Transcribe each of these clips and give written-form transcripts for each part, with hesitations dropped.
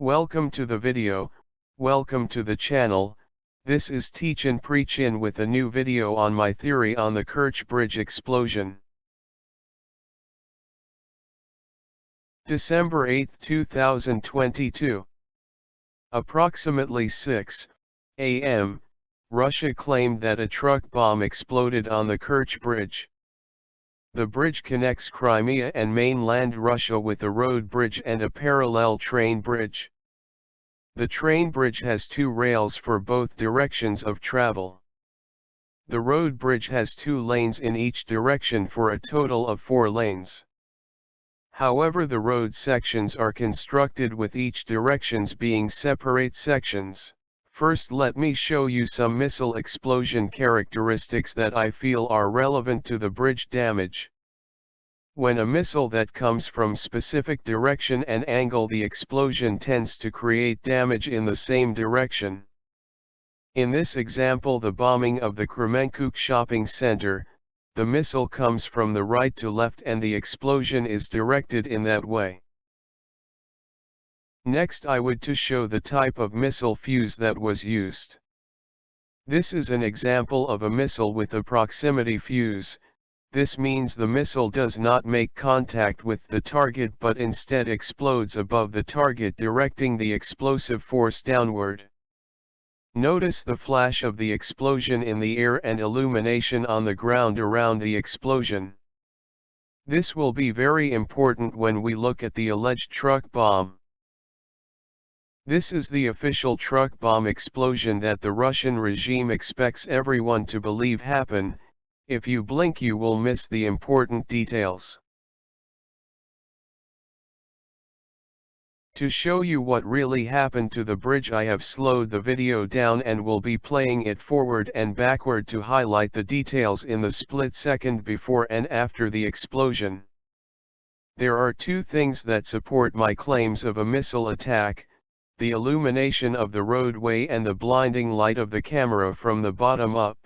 Welcome to the video, welcome to the channel. This is Teach and Preach in with a new video on my theory on the Kerch Bridge explosion. December 8, 2022. Approximately 6 a.m., Russia claimed that a truck bomb exploded on the Kerch Bridge. The bridge connects Crimea and mainland Russia with a road bridge and a parallel train bridge. The train bridge has two rails for both directions of travel. The road bridge has 2 lanes in each direction for a total of 4 lanes. However, the road sections are constructed with each directions being separate sections. First, let me show you some missile explosion characteristics that I feel are relevant to the bridge damage. When a missile that comes from specific direction and angle, the explosion tends to create damage in the same direction. In this example, the bombing of the Kremenchuk shopping center, the missile comes from the right to left and the explosion is directed in that way. Next, I would to show the type of missile fuse that was used. This is an example of a missile with a proximity fuse. This means the missile does not make contact with the target but instead explodes above the target, directing the explosive force downward. Notice the flash of the explosion in the air and illumination on the ground around the explosion. This will be very important when we look at the alleged truck bomb. This is the official truck bomb explosion that the Russian regime expects everyone to believe happened. If you blink, you will miss the important details. To show you what really happened to the bridge, I have slowed the video down and will be playing it forward and backward to highlight the details in the split second before and after the explosion. There are 2 things that support my claims of a missile attack: the illumination of the roadway and the blinding light of the camera from the bottom up.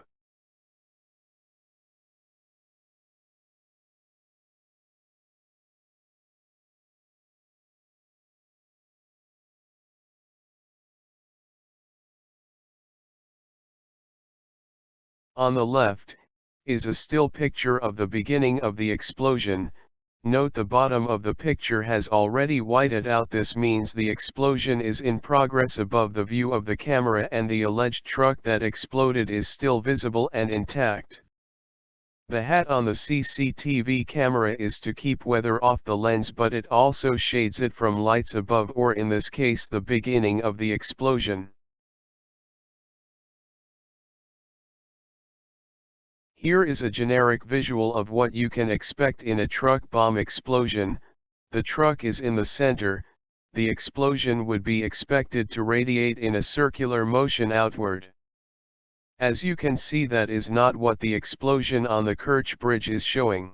On the left is a still picture of the beginning of the explosion. Note the bottom of the picture has already whited out. This means the explosion is in progress above the view of the camera and the alleged truck that exploded is still visible and intact. The hat on the CCTV camera is to keep weather off the lens, but it also shades it from lights above, or in this case the beginning of the explosion. Here is a generic visual of what you can expect in a truck bomb explosion. The truck is in the center. The explosion would be expected to radiate in a circular motion outward. As you can see, that is not what the explosion on the Kerch Bridge is showing.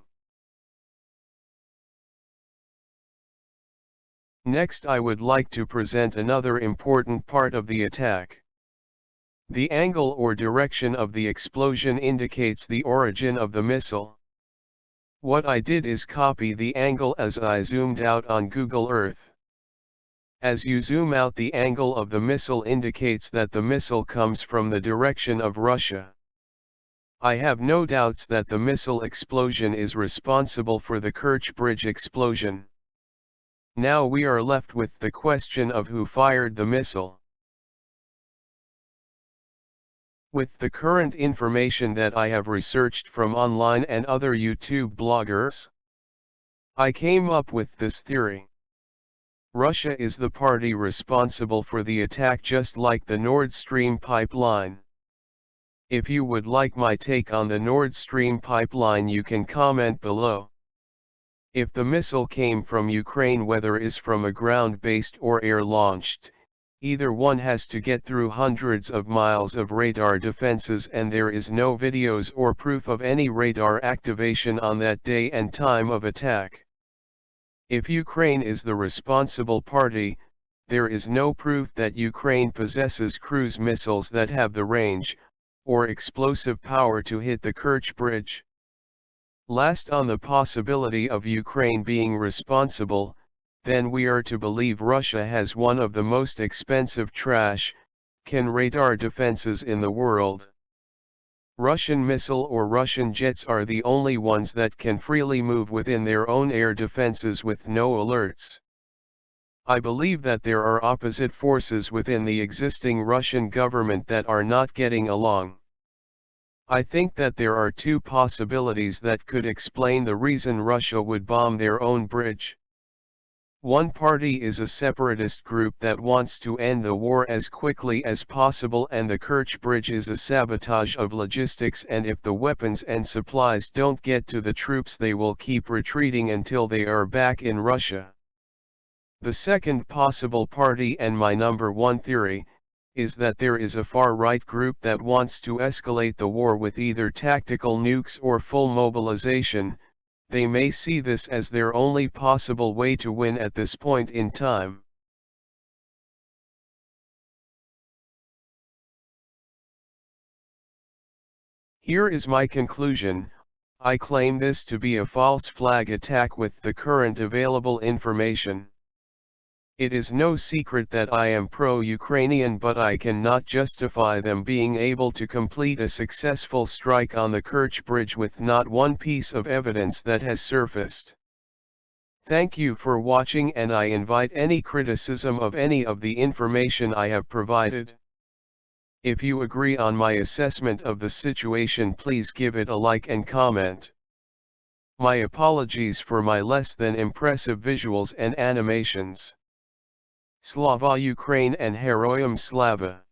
Next, I would like to present another important part of the attack. The angle or direction of the explosion indicates the origin of the missile. What I did is copy the angle as I zoomed out on Google Earth. As you zoom out, the angle of the missile indicates that the missile comes from the direction of Russia. I have no doubts that the missile explosion is responsible for the Kerch Bridge explosion. Now we are left with the question of who fired the missile. With the current information that I have researched from online and other YouTube bloggers, I came up with this theory. Russia is the party responsible for the attack, just like the Nord Stream pipeline. If you would like my take on the Nord Stream pipeline, you can comment below. If the missile came from Ukraine, whether is from a ground-based or air-launched, either one has to get through hundreds of miles of radar defenses, and there is no videos or proof of any radar activation on that day and time of attack. If Ukraine is the responsible party, there is no proof that Ukraine possesses cruise missiles that have the range, or explosive power to hit the Kerch Bridge. Last, on the possibility of Ukraine being responsible, then we are to believe Russia has one of the most expensive can radar defenses in the world. Russian missile or Russian jets are the only ones that can freely move within their own air defenses with no alerts. I believe that there are opposite forces within the existing Russian government that are not getting along. I think that there are two possibilities that could explain the reason Russia would bomb their own bridge. One party is a separatist group that wants to end the war as quickly as possible, and the Kerch Bridge is a sabotage of logistics, and if the weapons and supplies don't get to the troops, they will keep retreating until they are back in Russia. The second possible party, and my number one theory, is that there is a far-right group that wants to escalate the war with either tactical nukes or full mobilization. They may see this as their only possible way to win at this point in time. Here is my conclusion. I claim this to be a false flag attack with the current available information. It is no secret that I am pro-Ukrainian, but I cannot justify them being able to complete a successful strike on the Kerch Bridge with not one piece of evidence that has surfaced. Thank you for watching, and I invite any criticism of any of the information I have provided. If you agree on my assessment of the situation, please give it a like and comment. My apologies for my less than impressive visuals and animations. Slava Ukraine and Heroyam Slava.